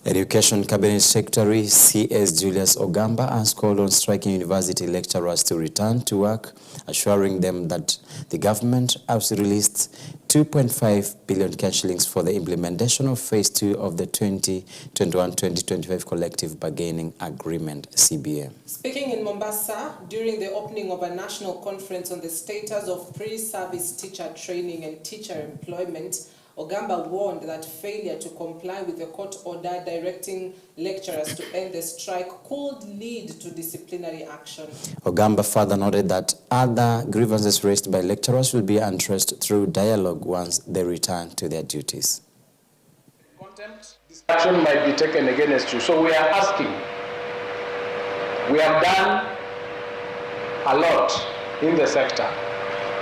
Education Cabinet Secretary C.S. Julius Ogamba has called on striking university lecturers to return to work, assuring them that the government has released 2.5 billion cash shillings for the implementation of Phase 2 of the 2021-2025 Collective Bargaining Agreement, CBA. Speaking in Mombasa during the opening of a national conference on the status of pre-service teacher training and teacher employment, Ogamba warned that failure to comply with the court order directing lecturers to end the strike could lead to disciplinary action. Ogamba further noted that other grievances raised by lecturers will be addressed through dialogue once they return to their duties. Contempt action might be taken against you, so we are asking. We have done a lot in the sector,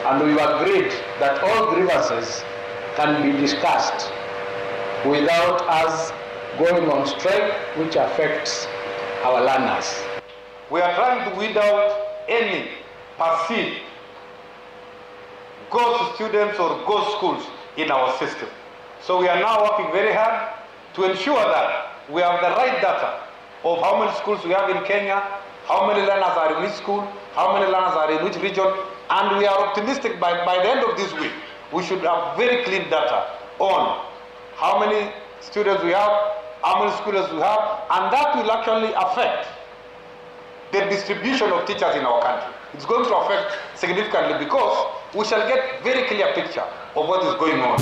and we've agreed that all grievances can be discussed without us going on strike, which affects our learners. We are trying to weed out any perceived ghost students or ghost schools in our system. So we are now working very hard to ensure that we have the right data of how many schools we have in Kenya, how many learners are in which school, how many learners are in which region, and we are optimistic by the end of this week we should have very clean data on how many students we have, how many schools we have, and that will actually affect the distribution of teachers in our country. It's going to affect significantly because we shall get very clear picture of what is going on.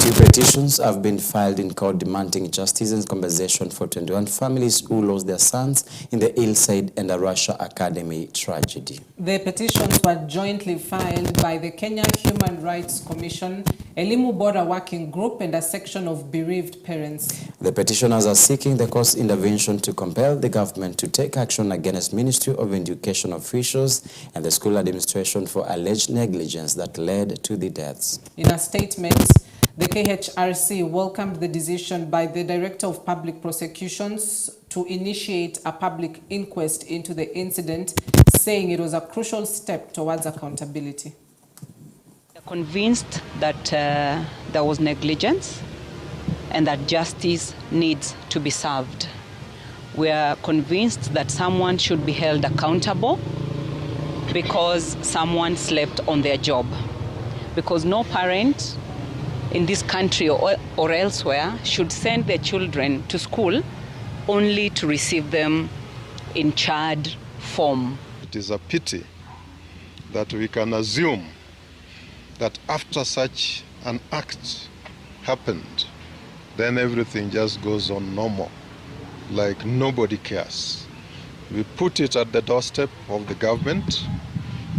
2 petitions have been filed in court demanding justice and compensation for 21 families who lost their sons in the Hillside and Arusha Academy tragedy. The petitions were jointly filed by the Kenya Human Rights Commission, Elimu Bora Working Group, and a section of bereaved parents. The petitioners are seeking the court's intervention to compel the government to take action against Ministry of Education officials and the school administration for alleged negligence that led to the deaths. In a statement, the KHRC welcomed the decision by the Director of Public Prosecutions to initiate a public inquest into the incident, saying it was a crucial step towards accountability. We are convinced that there was negligence and that justice needs to be served. We are convinced that someone should be held accountable because someone slept on their job. Because no parent in this country or elsewhere should send their children to school only to receive them in charred form. It is a pity that we can assume that after such an act happened, then everything just goes on normal, like nobody cares. We put it at the doorstep of the government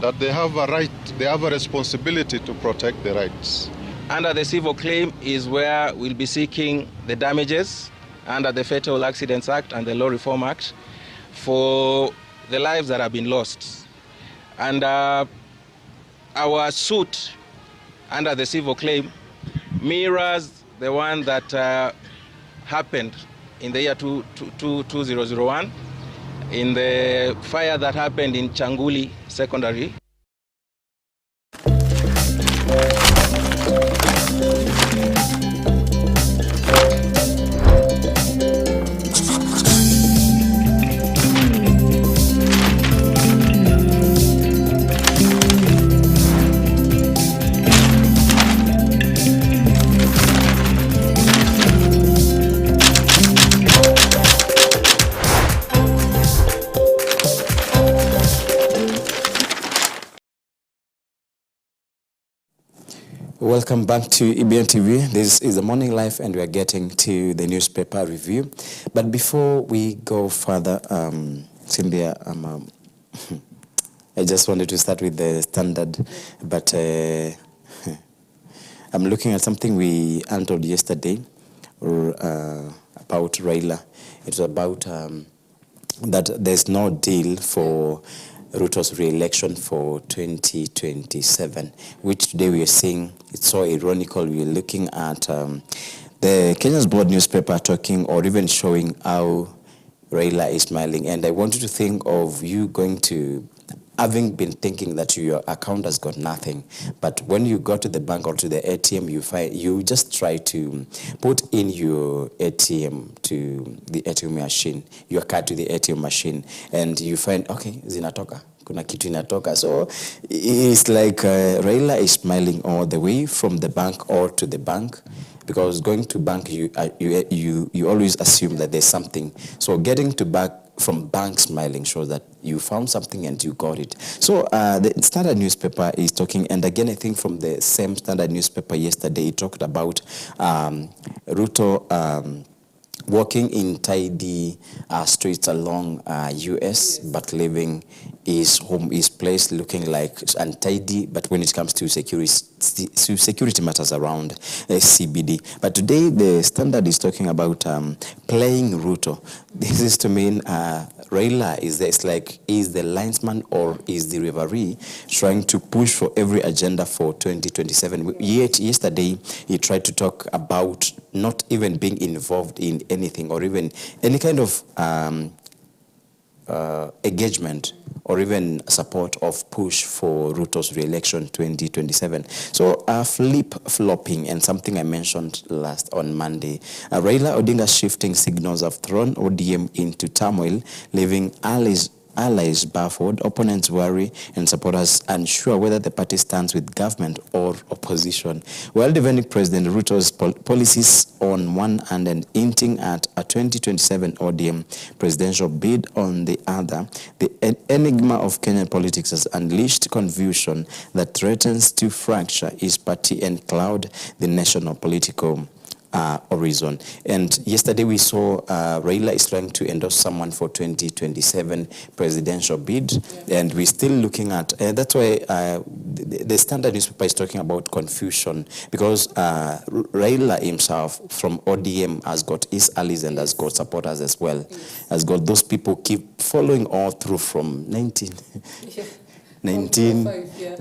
that they have a right, they have a responsibility to protect the rights. Under the civil claim is where we'll be seeking the damages under the Fatal Accidents Act and the Law Reform Act for the lives that have been lost. And our suit under the civil claim mirrors the one that happened in the year 2001 in the fire that happened in Changuli Secondary. Welcome back to EBN TV. This is the Morning Life and we are getting to the newspaper review. But before we go further, Cynthia, I just wanted to start with the standard, but I'm looking at something we untold yesterday about Raila. It's about that there's no deal for Ruto's re-election for 2027, which today we are seeing, it's so ironical. We're looking at the Kenya's Board newspaper talking or even showing how Raila is smiling. And I want you to think of you going to having been thinking that your account has got nothing, but when you go to the bank or to the ATM, you just try to put in your ATM to the ATM machine, your card to the ATM machine, and you find, okay, zinatoka. Kuna kitu inatoka. So it's like Raila is smiling all the way from the bank or to the bank, because going to bank, you always assume that there's something. So getting to back from bank smiling shows that you found something and you got it. So the Standard newspaper is talking, and again, I think from the same Standard newspaper yesterday, it talked about Ruto walking in tidy streets along US, but living his home, his place looking like untidy, but when it comes to security matters around CBD. But today the Standard is talking about playing Ruto. This is to mean Raila is there. It's like, is the linesman or is the referee trying to push for every agenda for 2027? Yet yesterday he tried to talk about not even being involved in anything or even any kind of engagement or even support of push for Ruto's re-election 2027. So flip-flopping, and something I mentioned last on Monday. Raila Odinga's shifting signals have thrown ODM into turmoil, leaving allies baffled, opponents worry, and supporters unsure whether the party stands with government or opposition. While defending President Ruto's policies on one hand and hinting at a 2027 ODM presidential bid on the other, the enigma of Kenyan politics has unleashed confusion that threatens to fracture his party and cloud the national political horizon. And yesterday we saw Raila is trying to endorse someone for 2027 presidential bid, and we're still looking at, that's why the Standard newspaper is talking about confusion, because Raila himself from ODM has got his allies and has got supporters as well, has got those people keep following all through from 19.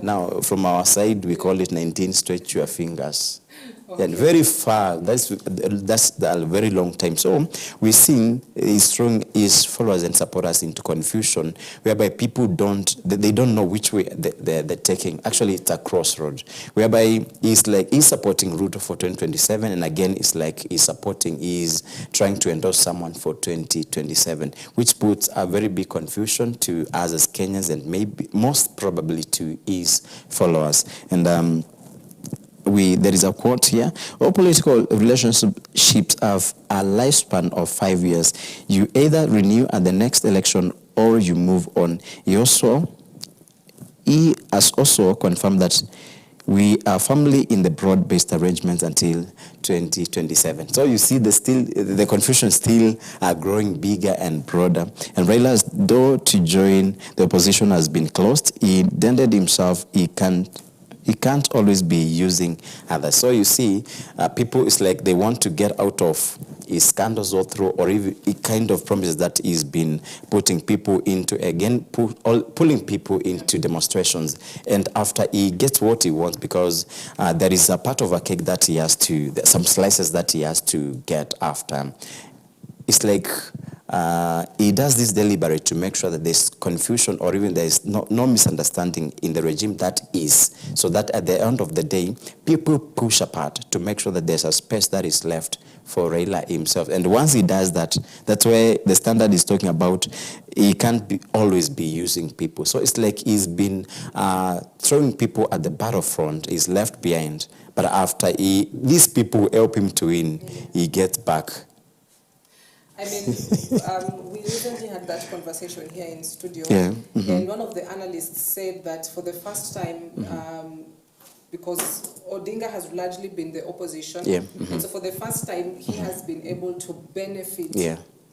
Now from our side we call it 19, stretch your fingers. Okay. And very far, that's a very long time. So we're seeing he's throwing his followers and supporters into confusion, whereby people don't know which way they're taking. Actually, it's a crossroad, whereby he's supporting Ruto for 2027, and again, it's like he's trying to endorse someone for 2027, which puts a very big confusion to us as Kenyans, and maybe most probably to his followers. And there is a quote here: all political relationships have a lifespan of 5 years. You either renew at the next election or you move on. He has also confirmed that we are firmly in the broad-based arrangements until 2027. So you see, the confusion still are growing bigger and broader. And Raila's door to join the opposition has been closed. He dented himself. He can't always be using others. So you see, people, it's like they want to get out of his scandals all through, or even it kind of promises that he's been putting people into, again, pulling people into demonstrations. And after he gets what he wants, because there is a part of a cake that he has to, some slices that he has to get after. It's like he does this deliberate to make sure that there's confusion or even there's no misunderstanding in the regime that is, so that at the end of the day, people push apart to make sure that there's a space that is left for Raila himself. And once he does that, that's where the Standard is talking about he can't always be using people. So it's like he's been throwing people at the battlefront, he's left behind. But after these people help him to win, he gets back. I mean, we recently had that conversation here in studio, and one of the analysts said that for the first time, because Odinga has largely been the opposition, and so for the first time, he has been able to benefit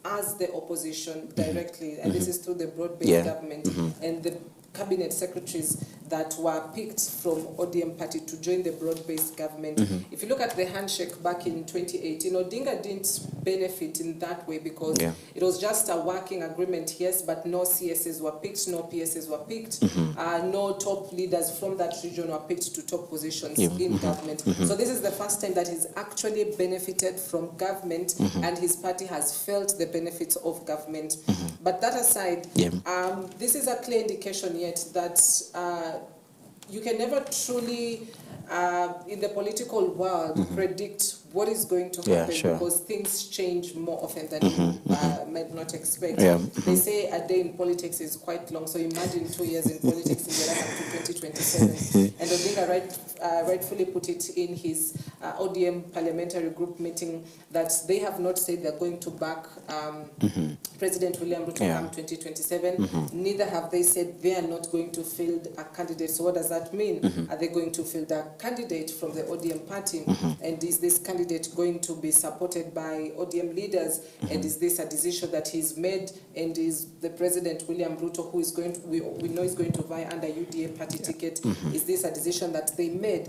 as the opposition directly, and this is through the broad-based government and the cabinet secretaries that were picked from ODM party to join the broad-based government. If you look at the handshake back in 2018, Odinga didn't benefit in that way because it was just a working agreement, yes, but no CSs were picked, no PSs were picked, no top leaders from that region were picked to top positions in government. So this is the first time that he's actually benefited from government and his party has felt the benefits of government. But that aside, this is a clear indication yet that you can never truly, in the political world, predict what is going to happen because things change more often than you might not expect. They say a day in politics is quite long, so imagine 2 years in politics in the run up to 2027. And Odinga rightfully put it in his ODM parliamentary group meeting that they have not said they're going to back President William Ruto come 2027. Neither have they said they are not going to field a candidate. So what does that mean? Are they going to field a candidate from the ODM party? And is this candidate going to be supported by ODM leaders? And is this a decision that he's made? And is the President William Ruto, who is going to, we know is going to vie under UDA party ticket, is this a decision that they made?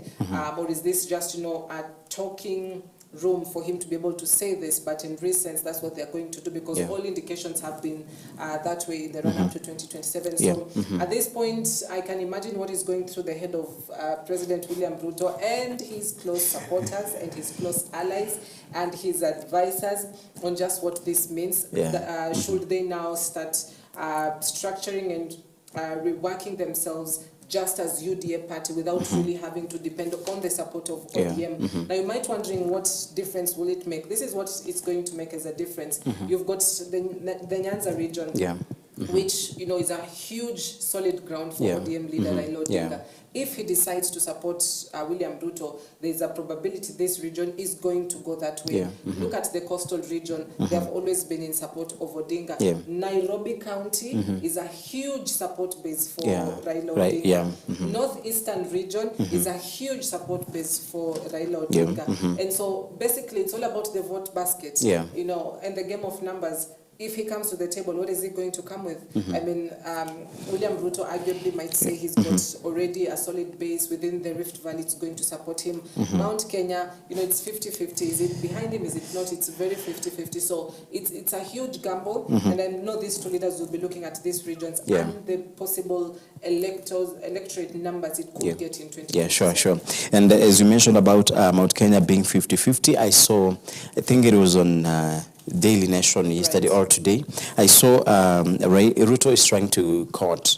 Or is this just, a talking room for him to be able to say this, but in recent that's what they're going to do because all indications have been that way in the run-up to 2027. So at this point, I can imagine what is going through the head of President William Ruto and his close supporters and his close allies and his advisors on just what this means. Should they now start structuring and reworking themselves just as UDA party without really having to depend on the support of ODM. Now you might wondering what difference will it make? This is what it's going to make as a difference. You've got the Nyanza region, which is a huge solid ground for ODM leader Raila Odinga. If he decides to support William Ruto, there's a probability this region is going to go that way. Look at the coastal region. They have always been in support of Odinga. Nairobi County is a huge support base for Raila Odinga. Northeastern region is a huge support base for Raila Odinga. And so basically it's all about the vote basket, and the game of numbers. If he comes to the table, what is he going to come with? I mean, William Ruto arguably might say he's got already a solid base within the Rift Valley. It's going to support him. Mount Kenya, it's 50-50. Is it behind him? Is it not? It's very 50-50. So it's a huge gamble. And I know these two leaders will be looking at these regions and the possible electorate numbers it could get in 2020. Yeah, sure. And as you mentioned about Mount Kenya being 50-50, I think it was on Daily Nation yesterday or today, I saw Ruto is trying to court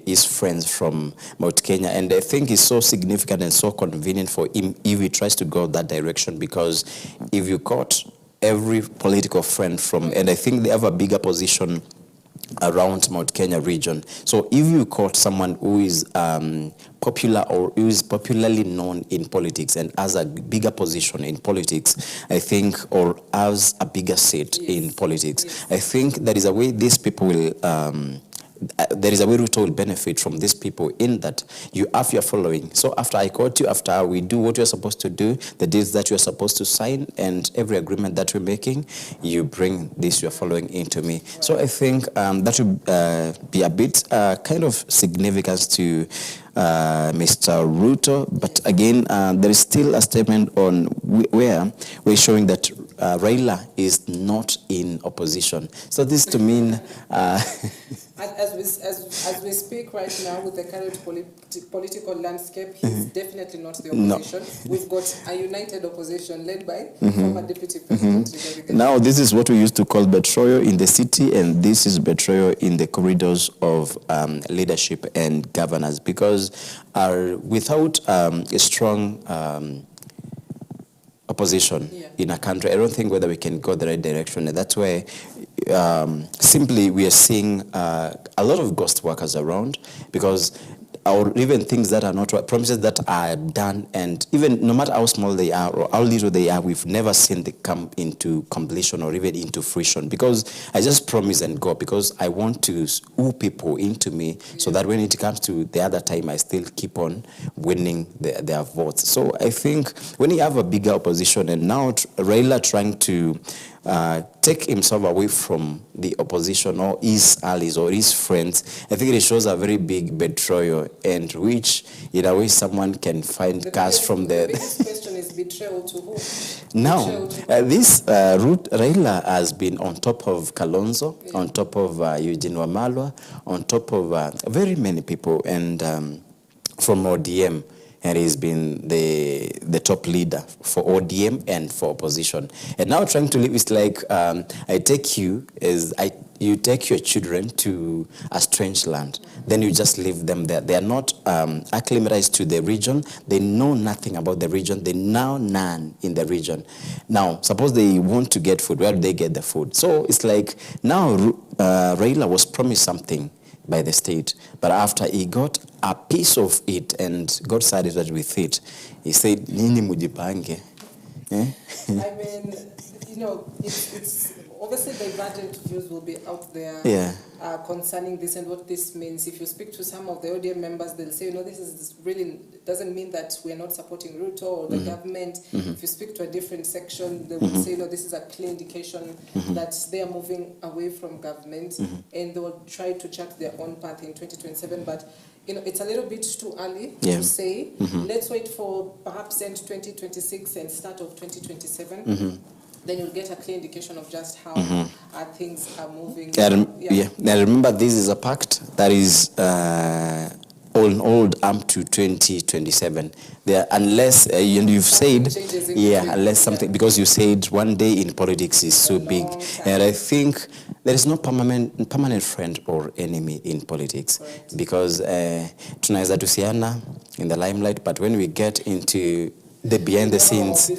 his friends from Mount Kenya, and I think it's so significant and so convenient for him if he tries to go that direction, because if you caught every political friend from, and I think they have a bigger position around Mount Kenya region. So if you caught someone who is popular or who is popularly known in politics and has a bigger position in politics, I think, or has a bigger seat in politics, I think there is a way these people will there is a way Ruto will benefit from these people in that you have your following. So after I caught you, after we do what you're supposed to do, the deals that you're supposed to sign, and every agreement that we're making, you bring this you're following into me. So I think that would be a bit kind of significance to Mr. Ruto. But again, there is still a statement on where we're showing that Raila is not in opposition. So this to mean... As we speak right now with the current political landscape, he's definitely not the opposition. We've got a united opposition led by former Deputy President. Now this is what we used to call betrayal in the city, and this is betrayal in the corridors of leadership and governance, because without a strong opposition in a country, I don't think whether we can go the right direction. And that's why simply we are seeing a lot of ghost workers around, because or even things that are not promises that are done, and even no matter how small they are or how little they are, we've never seen them come into completion or even into fruition, because I just promise and go because I want to woo people into me, so that when it comes to the other time, I still keep on winning their votes. So I think when you have a bigger opposition, and now Raila trying to take himself away from the opposition or his allies or his friends, I think it shows a very big betrayal, and which, in a way, someone can find cash from the... The biggest question is betrayal to who? Now, this Raila has been on top of Kalonzo, on top of Eugene Wamalwa, on top of very many people, and from ODM. And he's been the top leader for ODM and for opposition. And now trying to live is like, you take your children to a strange land. Then you just leave them there. They are not acclimatized to the region. They know nothing about the region. They know none in the region. Now, suppose they want to get food. Where do they get the food? So it's like now Raila was promised something by the state, but after he got a piece of it and got satisfied with it, he said, "Nini mujipange." I mean, you know, it's obviously divergent views will be out there concerning this and what this means. If you speak to some of the ODM members, they'll say, this really doesn't mean that we're not supporting Ruto or the government. If you speak to a different section, they will say, this is a clear indication that they are moving away from government and they will try to chart their own path in 2027. But it's a little bit too early to say. Let's wait for perhaps end 2026 and start of 2027. Then you'll get a clear indication of just how things are moving. Now remember, this is a pact that is old up to 2027. There, unless you've said, unless something, because you said one day in politics is so big, and I think there is no permanent friend or enemy in politics, because tunaweza tusiana in the limelight, but when we get into the behind the scenes,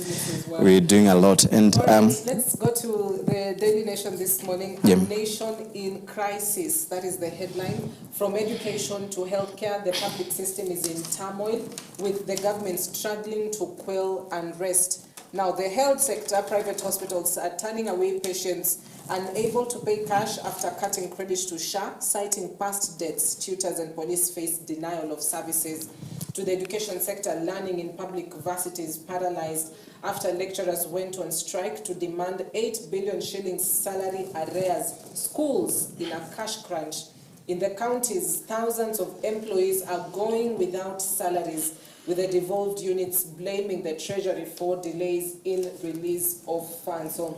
we're doing a lot. And let's go to the Daily Nation this morning. A nation in crisis. That is the headline. From education to healthcare, the public system is in turmoil, with the government struggling to quell unrest. Now, the health sector, private hospitals are turning away patients unable to pay cash after cutting credit to SHA, citing past debts. Tutors and police face denial of services. To the education sector, learning in public varsities paralyzed after lecturers went on strike to demand 8 billion shillings salary arrears. Schools in a cash crunch. In the counties, thousands of employees are going without salaries, with the devolved units blaming the Treasury for delays in release of funds. So,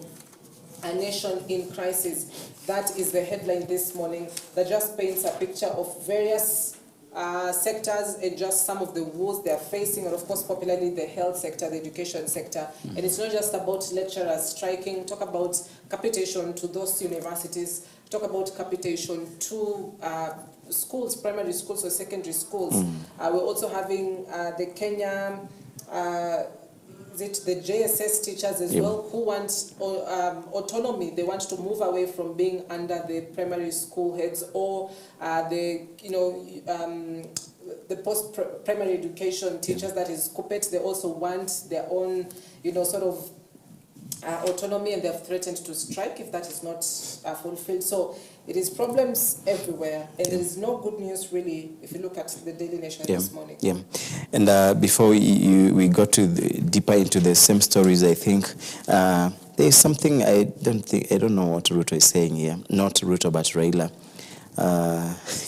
a nation in crisis. That is the headline this morning that just paints a picture of various sectors and just some of the woes they are facing, and of course popularly the health sector, the education sector. And it's not just about lecturers striking. Talk about capitation to those universities, talk about capitation to schools, primary schools or secondary schools. We're also having the Kenya the JSS teachers as well, who want autonomy. They want to move away from being under the primary school heads or the post-primary education teachers, that is COPET. They also want their own, sort of autonomy, and they have threatened to strike if that is not fulfilled. So it is problems everywhere, and there is no good news really if you look at the Daily Nation this morning. And before we go to deeper into the same stories, I think there is something I don't know what Ruto is saying here. Not Ruto, but Raila.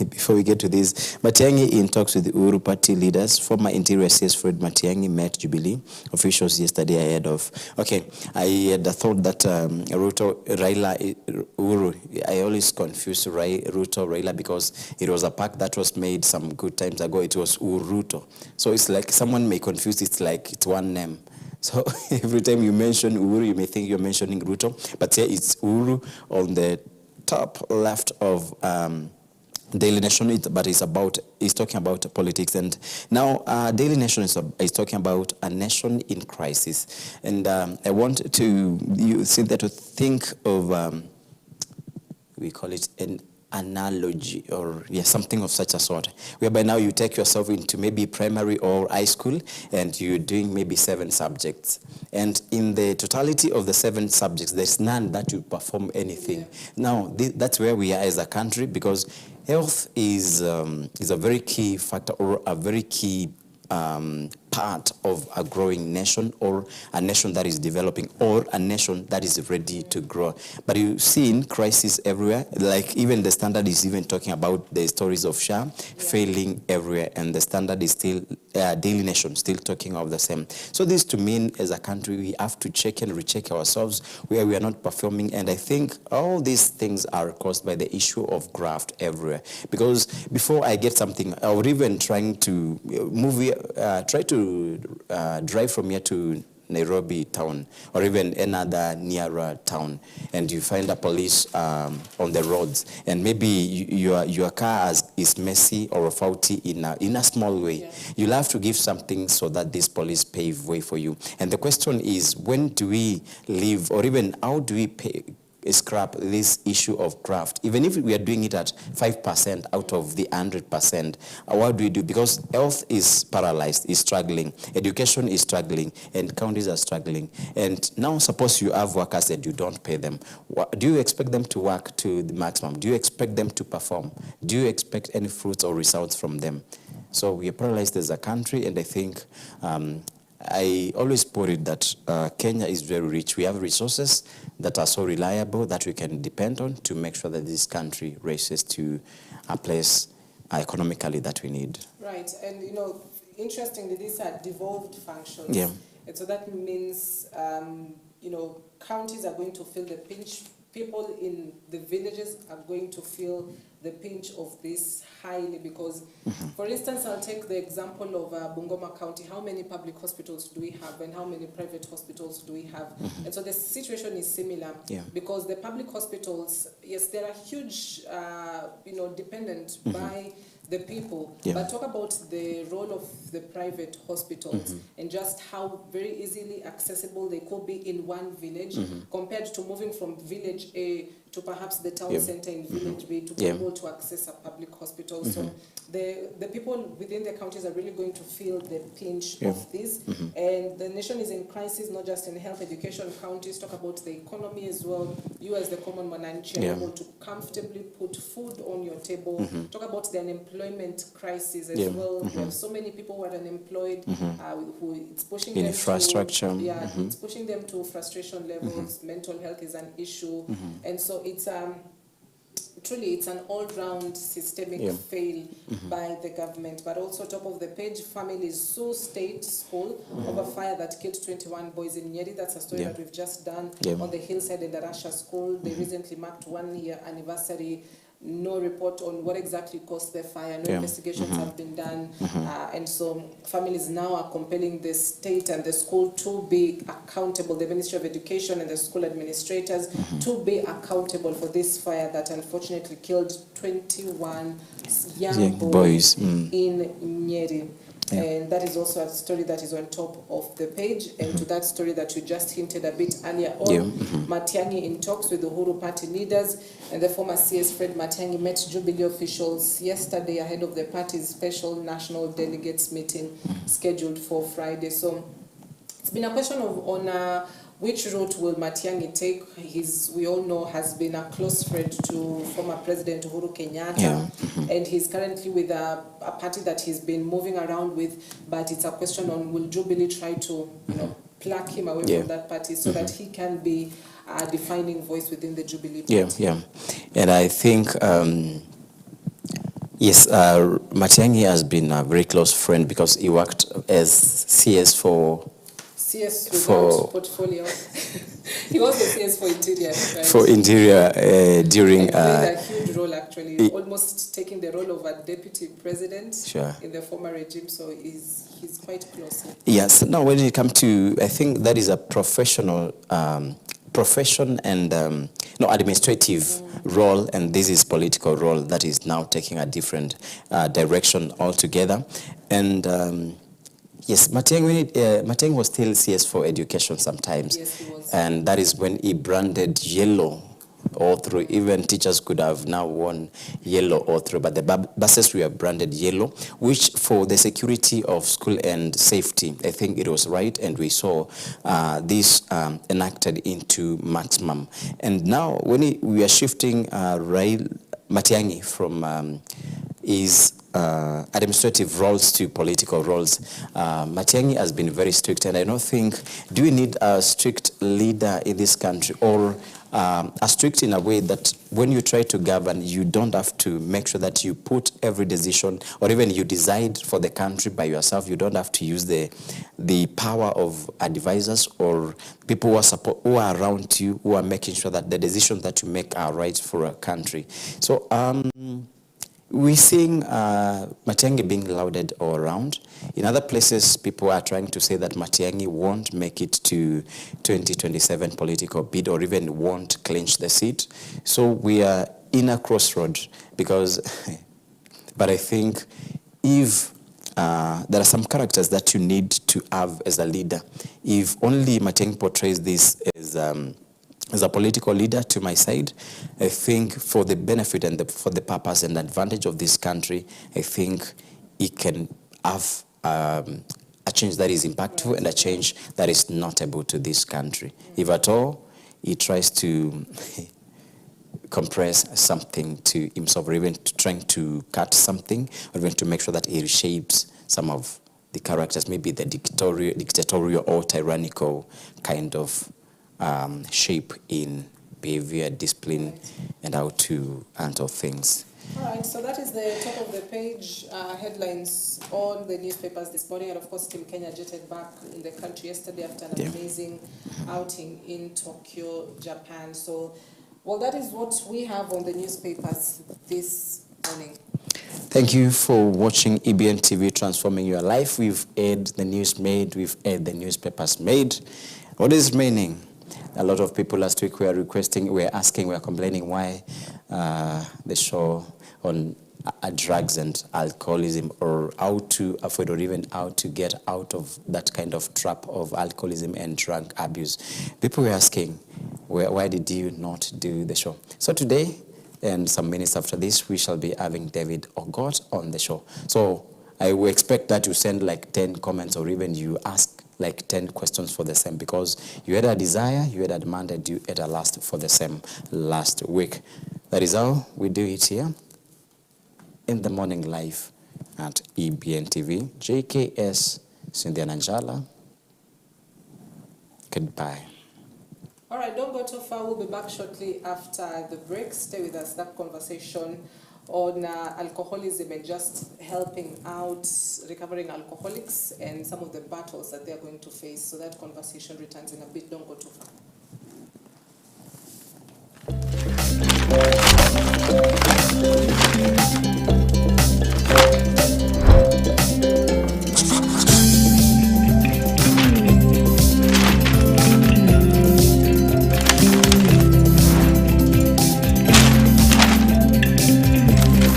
Before we get to this, Matiang'i in talks with the Uhuru Party leaders. Former Interior CS Fred Matiang'i met Jubilee officials yesterday ahead of... Okay, I had thought that Raila, Uhuru, I always confuse Ruto, Raila, because it was a pact that was made some good times ago. It was Uruto. So it's like someone may confuse, it's like it's one name. So every time you mention Uhuru, you may think you're mentioning Ruto, but here it's Uhuru on the top left of Daily Nation, but he's talking about politics. And now Daily Nation is talking about a nation in crisis. And I want you to think of, we call it an analogy, or something of such a sort, whereby now you take yourself into maybe primary or high school and you're doing maybe 7 subjects, and in the totality of the 7 subjects there's none that you perform anything. Now that's where we are as a country, because health is a very key factor, or a very key part of a growing nation, or a nation that is developing, or a nation that is ready to grow. But you've seen crisis everywhere. Like even the Standard is even talking about the stories of SHA failing everywhere, and the Standard is still, Daily Nation still talking of the same. So this to mean as a country, we have to check and recheck ourselves where we are not performing. And I think all these things are caused by the issue of graft everywhere. Because before I get something, I would even trying to try to drive from here to Nairobi town, or even another nearer town, and you find a police on the roads, and maybe your car is messy or faulty in a small way. Yeah. You'll have to give something so that this police pave way for you. And the question is, when do we leave, or even how do we scrap this issue of graft? Even if we are doing it at 5% out of the 100%, what do we do? Because health is paralyzed, is struggling, education is struggling, and counties are struggling. And now suppose you have workers and you don't pay them. Do you expect them to work to the maximum? Do you expect them to perform? Do you expect any fruits or results from them? So we are paralyzed as a country, and I think I always put it that Kenya is very rich. We have resources that are so reliable that we can depend on to make sure that this country races to a place economically that we need. Right, and interestingly, these are devolved functions. Yeah. And so that means, counties are going to feel the pinch. People in the villages are going to feel the pinch of this highly because, for instance, I'll take the example of Bungoma County. How many public hospitals do we have and how many private hospitals do we have? And so the situation is similar because the public hospitals, yes, they are huge, dependent by the people, but talk about the role of the private hospitals and just how very easily accessible they could be in one village compared to moving from village A to perhaps the town center in village B to be able to access a public hospital. So the people within the counties are really going to feel the pinch of this. And the nation is in crisis, not just in health, education, counties, talk about the economy as well. You as the common mananchi are able to comfortably put food on your table. Talk about the unemployment crisis as well. There are so many people who are unemployed, who it's pushing them infrastructure. It's pushing them to frustration levels. Mental health is an issue. And so it's truly it's an all-round systemic fail by the government. But also top of the page, families sue state school over fire that killed 21 boys in Nyeri. That's a story that we've just done on the hillside in the Russia school. They recently marked 1 year anniversary. No report on what exactly caused the fire. No investigations have been done. And so families now are compelling the state and the school to be accountable, the Ministry of Education and the school administrators to be accountable for this fire that unfortunately killed 21 young boys in Nyeri. And that is also a story that is on top of the page. And to that story that you just hinted a bit earlier on, Matiang'i in talks with the Uhuru Party leaders, and the former CS Fred Matiang'i met Jubilee officials yesterday ahead of the party's special national delegates meeting scheduled for Friday. So it's been a question of on which route will Matiang'i take? We all know, has been a close friend to former President Uhuru Kenyatta, and he's currently with a party that he's been moving around with, but it's a question on will Jubilee try to pluck him away from that party so that he can be a defining voice within the Jubilee party. And I think, yes, Matiang'i has been a very close friend because he worked as CS for portfolio. He was the CS for Interior, right? For Interior during... He played a huge role, actually, almost taking the role of a deputy president in the former regime, so he's quite close. Yes. Now, when it comes to... I think that is a professional... profession and administrative role, and this is political role that is now taking a different direction altogether. And yes, Matiang'i was still CS for education sometimes. Yes, he was. And that is when he branded yellow all through. Even teachers could have now worn yellow all through, but the buses were branded yellow, which for the security of school and safety, I think it was right, and we saw this enacted into maximum. And now when we are shifting Matiang'i from is administrative roles to political roles. Matiang'i has been very strict, and I don't think, do we need a strict leader in this country, or a strict in a way that when you try to govern, you don't have to make sure that you put every decision, or even you decide for the country by yourself. You don't have to use the power of advisors or people who are around you, who are making sure that the decisions that you make are right for a country. So we're seeing Matiang'i being lauded all around. In other places, people are trying to say that Matiang'i won't make it to 2027 political bid, or even won't clinch the seat. So we are in a crossroad, because, but I think if there are some characters that you need to have as a leader. If only Matiang'i portrays this as a political leader to my side, I think for the benefit and for the purpose and advantage of this country, I think it can have a change that is impactful and a change that is notable to this country. If at all, he tries to compress something to himself, or even trying to cut something, or even to make sure that he reshapes some of the characters, maybe the dictatorial or tyrannical kind of shape in behavior, discipline, and how to handle things. All right, so that is the top of the page headlines on the newspapers this morning. And of course, Team Kenya jetted back in the country yesterday after an amazing outing in Tokyo, Japan. So, well, that is what we have on the newspapers this morning. Thank you for watching EBN TV, transforming your life. We've aired the news made, we've aired the newspapers made. What is remaining? A lot of people last week were requesting, were asking, were complaining why the show on drugs and alcoholism, or how to avoid, or even how to get out of that kind of trap of alcoholism and drug abuse. People were asking, why did you not do the show? So today, and some minutes after this, we shall be having David Ogot on the show. So I will expect that you send like 10 comments, or even you ask like 10 questions for the same, because you had a desire, you had a demand, and you had a lust for the same last week. That is how we do it here in the morning live at EBN TV. JKS Cynthia Nanjala. Goodbye. All right, don't go too far. We'll be back shortly after the break. Stay with us. That conversation on alcoholism and just helping out recovering alcoholics and some of the battles that they're going to face. So that conversation returns in a bit. Don't go too far.